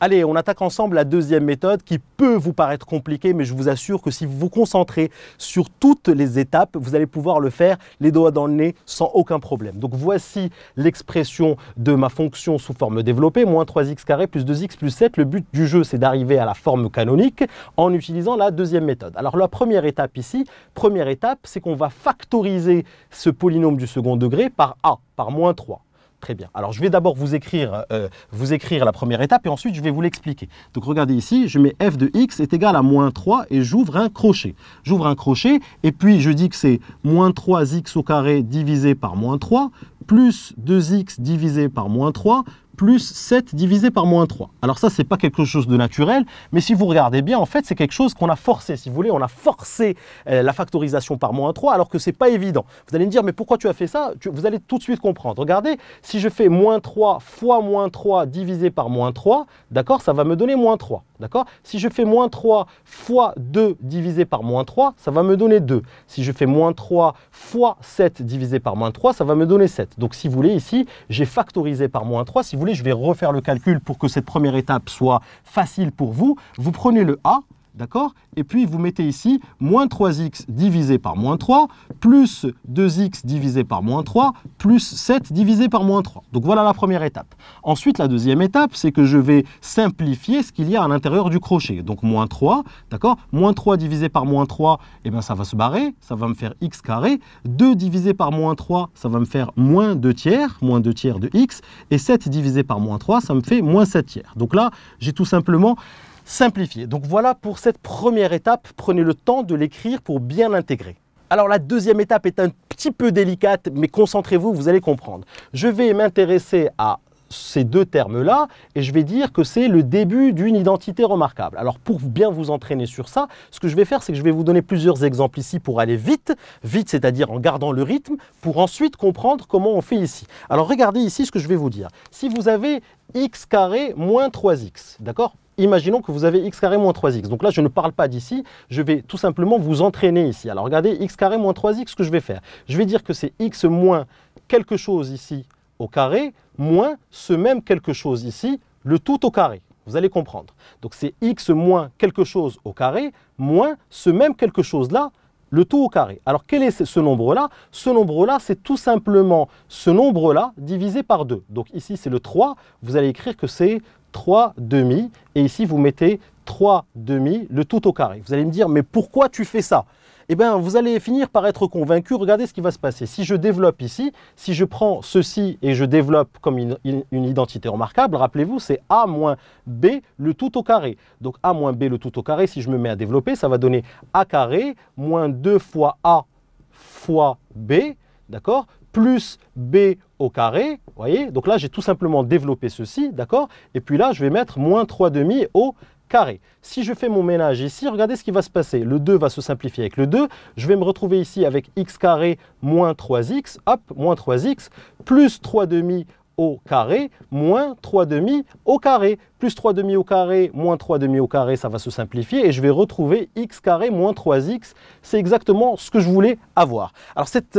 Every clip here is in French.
Allez, on attaque ensemble la deuxième méthode qui peut vous paraître compliquée, mais je vous assure que si vous vous concentrez sur toutes les étapes, vous allez pouvoir le faire les doigts dans le nez sans aucun problème. Donc voici l'expression de ma fonction sous forme développée, moins 3x carré plus 2x plus 7. Le but du jeu, c'est d'arriver à la forme canonique en utilisant la deuxième méthode. Alors la première étape ici, c'est qu'on va factoriser ce polynôme du second degré par a, par moins 3. Très bien. Alors, je vais d'abord vous écrire la première étape et ensuite, je vais vous l'expliquer. Donc, regardez ici, je mets f de x est égal à moins 3 et j'ouvre un crochet. J'ouvre un crochet et puis je dis que c'est moins 3x au carré divisé par moins 3 plus 2x divisé par moins 3 plus 7 divisé par moins 3. Alors ça, ce n'est pas quelque chose de naturel, mais si vous regardez bien, en fait, c'est quelque chose qu'on a forcé. Si vous voulez, on a forcé la factorisation par moins 3, alors que ce n'est pas évident. Vous allez me dire, mais pourquoi tu as fait ça? Vous allez tout de suite comprendre. Regardez, si je fais moins 3 fois moins 3 divisé par moins 3, d'accord, ça va me donner moins 3. D'accord? Si je fais moins 3 fois 2 divisé par moins 3, ça va me donner 2. Si je fais moins 3 fois 7 divisé par moins 3, ça va me donner 7. Donc, si vous voulez, ici, j'ai factorisé par moins 3. Si vous voulez, je vais refaire le calcul pour que cette première étape soit facile pour vous. Vous prenez le a, d'accord? Et puis, vous mettez ici moins 3x divisé par moins 3, plus 2x divisé par moins 3, plus 7 divisé par moins 3. Donc, voilà la première étape. Ensuite, la deuxième étape, c'est que je vais simplifier ce qu'il y a à l'intérieur du crochet. Donc, moins 3, d'accord? Moins 3 divisé par moins 3, eh bien, ça va se barrer, ça va me faire x carré. 2 divisé par moins 3, ça va me faire moins 2 tiers de x. Et 7 divisé par moins 3, ça me fait moins 7 tiers. Donc là, j'ai tout simplement simplifier. Donc voilà pour cette première étape, prenez le temps de l'écrire pour bien l'intégrer. Alors la deuxième étape est un petit peu délicate, mais concentrez-vous, vous allez comprendre. Je vais m'intéresser à ces deux termes-là et je vais dire que c'est le début d'une identité remarquable. Alors pour bien vous entraîner sur ça, ce que je vais faire, c'est que je vais vous donner plusieurs exemples ici pour aller vite, c'est-à-dire en gardant le rythme, pour ensuite comprendre comment on fait ici. Alors regardez ici ce que je vais vous dire. Si vous avez x carré moins 3x, d'accord? Imaginons que vous avez x carré moins 3x. Donc là, je ne parle pas d'ici, je vais tout simplement vous entraîner ici. Alors regardez, x carré moins 3x, ce que je vais faire. Je vais dire que c'est x moins quelque chose ici au carré, moins ce même quelque chose ici, le tout au carré. Vous allez comprendre. Donc c'est x moins quelque chose au carré, moins ce même quelque chose-là, le tout au carré. Alors quel est ce nombre-là? Ce nombre-là, c'est tout simplement ce nombre-là divisé par 2. Donc ici, c'est le 3. Vous allez écrire que c'est 3 demi. Et ici, vous mettez 3 demi, le tout au carré. Vous allez me dire, mais pourquoi tu fais ça? Eh bien, vous allez finir par être convaincu. Regardez ce qui va se passer. Si je développe ici, si je prends ceci et je développe comme une identité remarquable, rappelez-vous, c'est a moins b le tout au carré. Donc a moins b le tout au carré, si je me mets à développer, ça va donner a carré moins 2 fois a fois b, d'accord, plus b au carré, vous voyez. Donc là, j'ai tout simplement développé ceci, d'accord. Et puis là, je vais mettre moins 3 demi au carré. Si je fais mon ménage ici, regardez ce qui va se passer. Le 2 va se simplifier avec le 2. Je vais me retrouver ici avec x carré moins 3x, hop, moins 3x, plus 3 demi au carré, moins 3 demi au carré. Plus 3 demi au carré, moins 3 demi au carré, ça va se simplifier et je vais retrouver x carré moins 3x. C'est exactement ce que je voulais avoir. Alors cette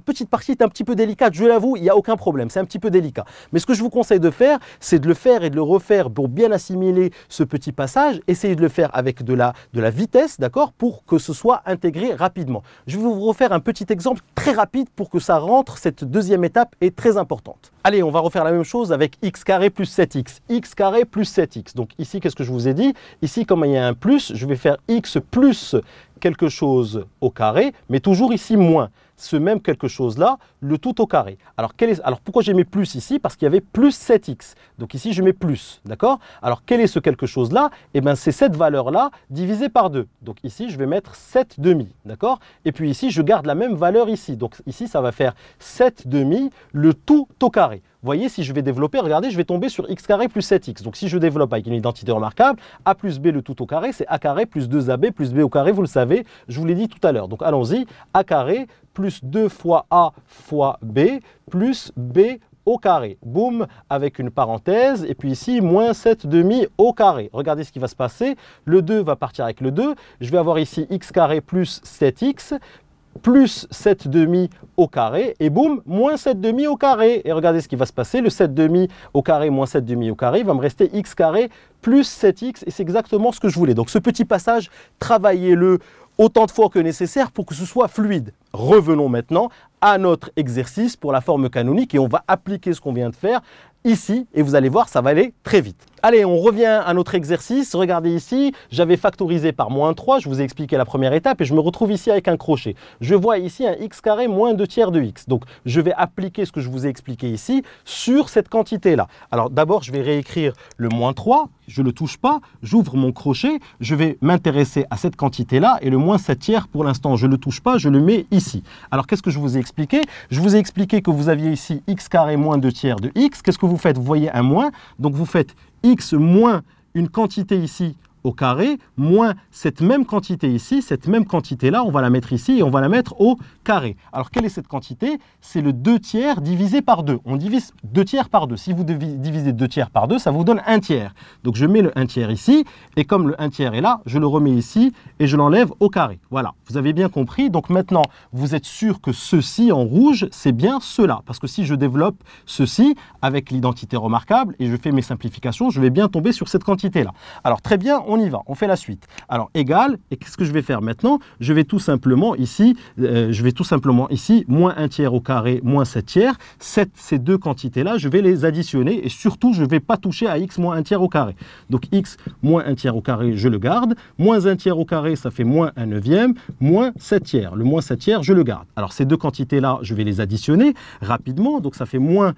petite partie est un petit peu délicate, je l'avoue, il n'y a aucun problème, c'est un petit peu délicat. Mais ce que je vous conseille de faire, c'est de le faire et de le refaire pour bien assimiler ce petit passage. Essayez de le faire avec de la vitesse, d'accord, pour que ce soit intégré rapidement. Je vais vous refaire un petit exemple très rapide pour que ça rentre. Cette deuxième étape est très importante. Allez, on va refaire la même chose avec x carré plus 7x. X carré plus 7x. Donc ici, qu'est-ce que je vous ai dit? Ici, comme il y a un plus, je vais faire x plus quelque chose au carré, mais toujours ici moins. Ce même quelque chose-là, le tout au carré. Alors pourquoi j'ai mis plus ici? Parce qu'il y avait plus 7x. Donc ici, je mets plus, d'accord? Alors quel est ce quelque chose-là? Eh bien, c'est cette valeur-là divisée par 2. Donc ici, je vais mettre 7 demi, d'accord? Et puis ici, je garde la même valeur ici. Donc ici, ça va faire 7 demi, le tout au carré. Vous voyez, si je vais développer, regardez, je vais tomber sur x carré plus 7x. Donc si je développe avec une identité remarquable, a plus b le tout au carré, c'est a carré plus 2ab plus b au carré, vous le savez, je vous l'ai dit tout à l'heure. Donc allons-y, a carré plus 2 fois a fois b plus b au carré. Boum, avec une parenthèse, et puis ici, moins 7 demi au carré. Regardez ce qui va se passer. Le 2 va partir avec le 2. Je vais avoir ici x carré plus 7x plus 7 demi au carré, et boum, moins 7 demi au carré. Et regardez ce qui va se passer, le 7 demi au carré moins 7 demi au carré, il va me rester x carré plus 7x, et c'est exactement ce que je voulais. Donc ce petit passage, travaillez-le autant de fois que nécessaire pour que ce soit fluide. Revenons maintenant à notre exercice pour la forme canonique, et on va appliquer ce qu'on vient de faire ici, et vous allez voir, ça va aller très vite. Allez, on revient à notre exercice. Regardez ici, j'avais factorisé par moins 3, je vous ai expliqué la première étape, et je me retrouve ici avec un crochet. Je vois ici un x carré moins 2 tiers de x. Donc, je vais appliquer ce que je vous ai expliqué ici sur cette quantité-là. Alors, d'abord, je vais réécrire le moins 3, je ne le touche pas, j'ouvre mon crochet, je vais m'intéresser à cette quantité-là, et le moins 7 tiers, pour l'instant, je ne le touche pas, je le mets ici. Alors, qu'est-ce que je vous ai expliqué? Je vous ai expliqué que vous aviez ici x carré moins 2 tiers de x. Qu'est-ce que vous faites? Vous voyez un moins, donc vous faites x moins une quantité ici au carré, moins cette même quantité ici, cette même quantité-là, on va la mettre ici et on va la mettre au carré. Alors, quelle est cette quantité? C'est le 2 tiers divisé par 2. On divise 2 tiers par 2. Si vous divisez 2 tiers par 2, ça vous donne 1 tiers. Donc, je mets le 1 tiers ici, et comme le 1 tiers est là, je le remets ici et je l'enlève au carré. Voilà, vous avez bien compris. Donc, maintenant, vous êtes sûr que ceci en rouge, c'est bien cela. Parce que si je développe ceci avec l'identité remarquable et je fais mes simplifications, je vais bien tomber sur cette quantité-là. Alors, très bien, on y va, on fait la suite. Alors, égal, et qu'est-ce que je vais faire maintenant? Je vais tout simplement ici, moins 1 tiers au carré, moins 7 tiers. Ces deux quantités-là, je vais les additionner, et surtout, je ne vais pas toucher à x moins 1 tiers au carré. Donc, x moins 1 tiers au carré, je le garde. Moins 1 tiers au carré, ça fait moins 1 neuvième, moins 7 tiers. Le moins 7 tiers, je le garde. Alors, ces deux quantités-là, je vais les additionner rapidement. Donc, ça fait moins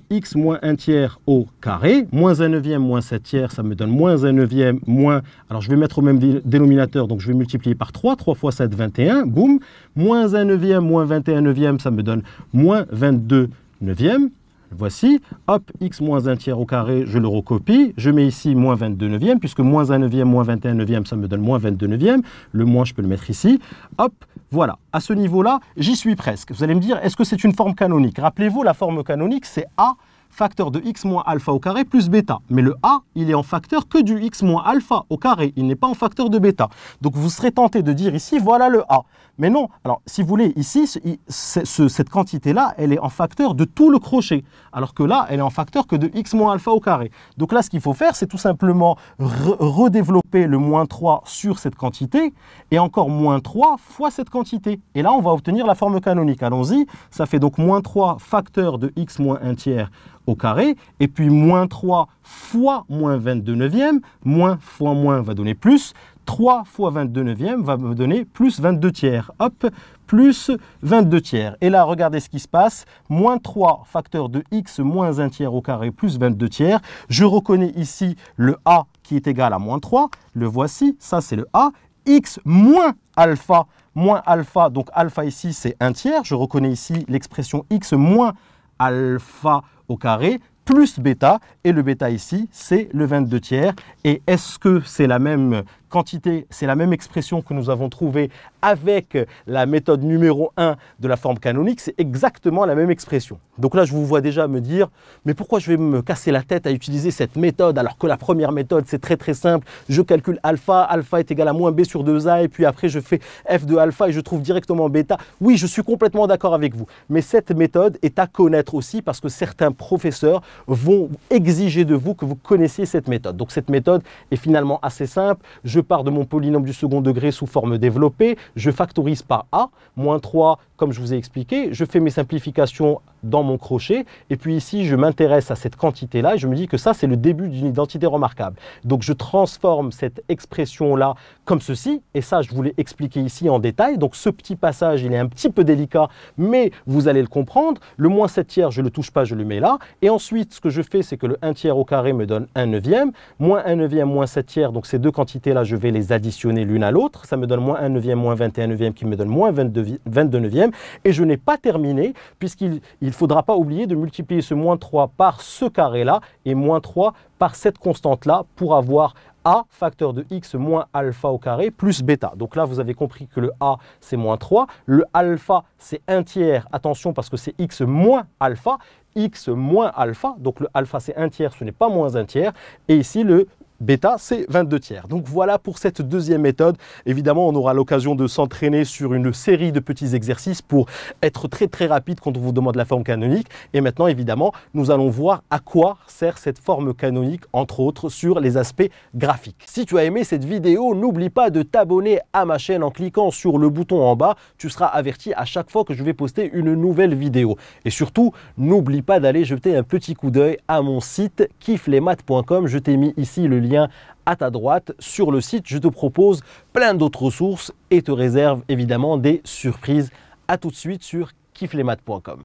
x moins 1 tiers au carré, moins 1 neuvième, moins 7 tiers, ça me donne moins 1 neuvième, moins, alors je vais mettre au même dénominateur, donc je vais multiplier par 3, 3 fois 7, 21, boum, moins 1 neuvième, moins 21 neuvième, ça me donne moins 22 neuvième. Voici, hop, x moins 1 tiers au carré, je le recopie, je mets ici moins 22 neuvième, puisque moins 1 neuvième, moins 21 neuvième, ça me donne moins 22 neuvième, le moins je peux le mettre ici, hop, voilà, à ce niveau-là, j'y suis presque. Vous allez me dire, est-ce que c'est une forme canonique? Rappelez-vous, la forme canonique, c'est a facteur de x moins alpha au carré plus bêta. Mais le a, il est en facteur que du x moins alpha au carré, il n'est pas en facteur de bêta. Donc vous serez tenté de dire ici, voilà le a. Mais non, alors si vous voulez, ici, cette quantité-là, elle est en facteur de tout le crochet, alors que là, elle est en facteur que de x moins alpha au carré. Donc là, ce qu'il faut faire, c'est tout simplement redévelopper le moins 3 sur cette quantité, et encore moins 3 fois cette quantité. Et là, on va obtenir la forme canonique. Allons-y, ça fait donc moins 3 facteur de x moins 1 tiers au carré, et puis moins 3 fois moins 22 neuvième, moins fois moins va donner plus, 3 fois 22 neuvième va me donner plus 22 tiers. Hop, plus 22 tiers. Et là, regardez ce qui se passe. Moins 3 facteur de x moins 1 tiers au carré plus 22 tiers. Je reconnais ici le a qui est égal à moins 3. Le voici, ça c'est le a. X moins alpha, donc alpha ici c'est 1 tiers. Je reconnais ici l'expression x moins alpha au carré plus bêta, et le bêta ici, c'est le 22 tiers. Et est-ce que c'est la même quantité, c'est la même expression que nous avons trouvée avec la méthode numéro 1 de la forme canonique? C'est exactement la même expression. Donc là, je vous vois déjà me dire, mais pourquoi je vais me casser la tête à utiliser cette méthode alors que la première méthode, c'est très très simple. Je calcule alpha, alpha est égal à moins b sur 2a, et puis après, je fais f de alpha et je trouve directement bêta. Oui, je suis complètement d'accord avec vous. Mais cette méthode est à connaître aussi parce que certains professeurs vont exiger de vous que vous connaissiez cette méthode. Donc cette méthode est finalement assez simple. Je pars de mon polynôme du second degré sous forme développée, je factorise par a, moins 3, comme je vous ai expliqué, je fais mes simplifications dans mon crochet, et puis ici, je m'intéresse à cette quantité-là, et je me dis que ça, c'est le début d'une identité remarquable. Donc, je transforme cette expression-là comme ceci, et ça, je vous l'ai expliqué ici en détail. Donc, ce petit passage, il est un petit peu délicat, mais vous allez le comprendre. Le moins 7 tiers, je ne le touche pas, je le mets là. Et ensuite, ce que je fais, c'est que le 1 tiers au carré me donne 1 neuvième, moins 1 neuvième, moins 7 tiers. Donc, ces deux quantités-là, je vais les additionner l'une à l'autre. Ça me donne moins 1 neuvième, moins 21 neuvième, qui me donne moins 22 neuvième. Et je n'ai pas terminé, puisqu'il ne faudra pas oublier de multiplier ce moins 3 par ce carré-là et moins 3 par cette constante-là pour avoir a facteur de x moins alpha au carré plus bêta. Donc là, vous avez compris que le a, c'est moins 3. Le alpha, c'est 1 tiers. Attention, parce que c'est x moins alpha. X moins alpha, donc le alpha, c'est 1 tiers, ce n'est pas moins 1 tiers. Et ici, le bêta, c'est 22 tiers. Donc voilà pour cette deuxième méthode. Évidemment, on aura l'occasion de s'entraîner sur une série de petits exercices pour être très rapide quand on vous demande la forme canonique. Et maintenant, évidemment, nous allons voir à quoi sert cette forme canonique, entre autres sur les aspects graphiques. Si tu as aimé cette vidéo, n'oublie pas de t'abonner à ma chaîne en cliquant sur le bouton en bas. Tu seras averti à chaque fois que je vais poster une nouvelle vidéo. Et surtout, n'oublie pas d'aller jeter un petit coup d'œil à mon site kifflesmaths.com. Je t'ai mis ici le lien à ta droite. Sur le site, je te propose plein d'autres ressources et te réserve évidemment des surprises. À tout de suite sur kifflesmaths.com.